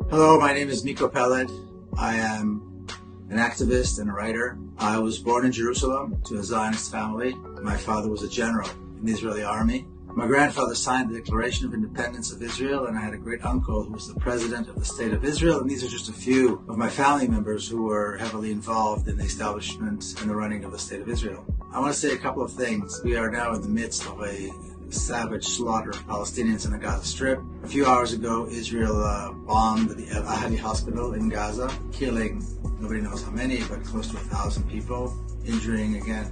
Hello, my name is Miko Peled. I am an activist and a writer. I was born in Jerusalem to a Zionist family. My father was a general in the Israeli army. My grandfather signed the Declaration of Independence of Israel, and I had a great uncle who was the president of the State of Israel. And these are just a few of my family members who were heavily involved in the establishment and the running of the State of Israel. I want to say a couple of things. We are now in the midst of a savage slaughter of Palestinians in the Gaza Strip. A few hours ago, Israel bombed the El Ahli hospital in Gaza, killing nobody knows how many, but close to 1,000 people, injuring again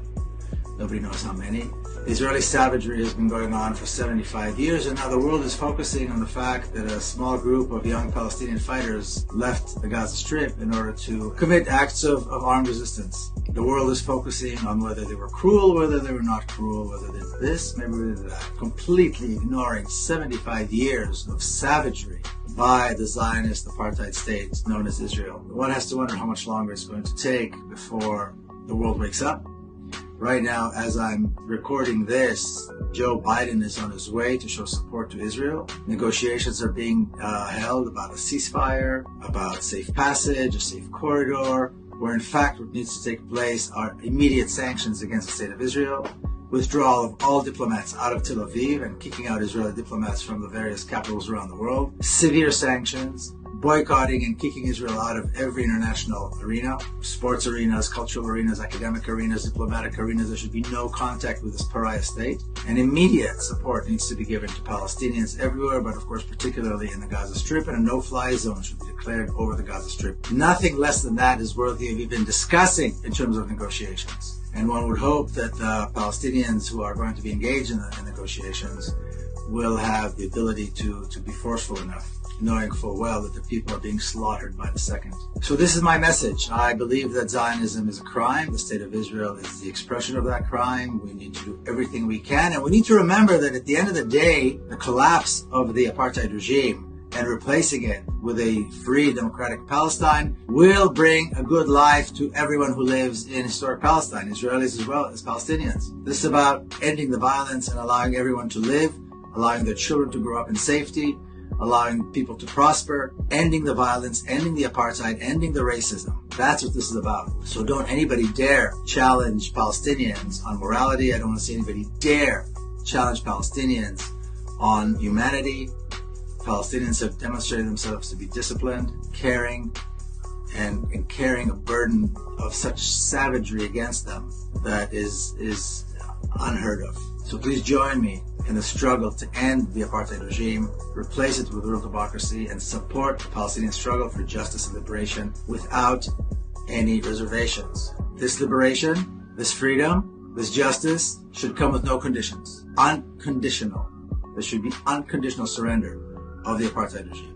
nobody knows how many. Israeli savagery has been going on for 75 years, and now the world is focusing on the fact that a small group of young Palestinian fighters left the Gaza Strip in order to commit acts of armed resistance. The world is focusing on whether they were cruel, whether they were not cruel, whether they did this, maybe they did that, completely ignoring 75 years of savagery by the Zionist apartheid state known as Israel. One has to wonder how much longer it's going to take before the world wakes up. Right now, as I'm recording this, Joe Biden is on his way to show support to Israel. Negotiations are being held about a ceasefire, about safe passage, a safe corridor, where in fact what needs to take place are immediate sanctions against the State of Israel, withdrawal of all diplomats out of Tel Aviv and kicking out Israeli diplomats from the various capitals around the world, severe sanctions, boycotting and kicking Israel out of every international arena, sports arenas, cultural arenas, academic arenas, diplomatic arenas. There should be no contact with this pariah state. And immediate support needs to be given to Palestinians everywhere, but of course particularly in the Gaza Strip, and a no-fly zone should be declared over the Gaza Strip. Nothing less than that is worthy of even discussing in terms of negotiations. And one would hope that the Palestinians who are going to be engaged in the negotiations will have the ability to be forceful enough, knowing full well that the people are being slaughtered by the second. So this is my message. I believe that Zionism is a crime. The State of Israel is the expression of that crime. We need to do everything we can. And we need to remember that at the end of the day, the collapse of the apartheid regime and replacing it with a free democratic Palestine will bring a good life to everyone who lives in historic Palestine, Israelis as well as Palestinians. This is about ending the violence and allowing everyone to live, allowing their children to grow up in safety, allowing people to prosper, ending the violence, ending the apartheid, ending the racism. That's what this is about. So don't anybody dare challenge Palestinians on morality. I don't want to see anybody dare challenge Palestinians on humanity. Palestinians have demonstrated themselves to be disciplined, caring, and carrying a burden of such savagery against them that is unheard of. So please join me in the struggle to end the apartheid regime, replace it with real democracy, and support the Palestinian struggle for justice and liberation without any reservations. This liberation, this freedom, this justice should come with no conditions. Unconditional. There should be unconditional surrender of the apartheid regime.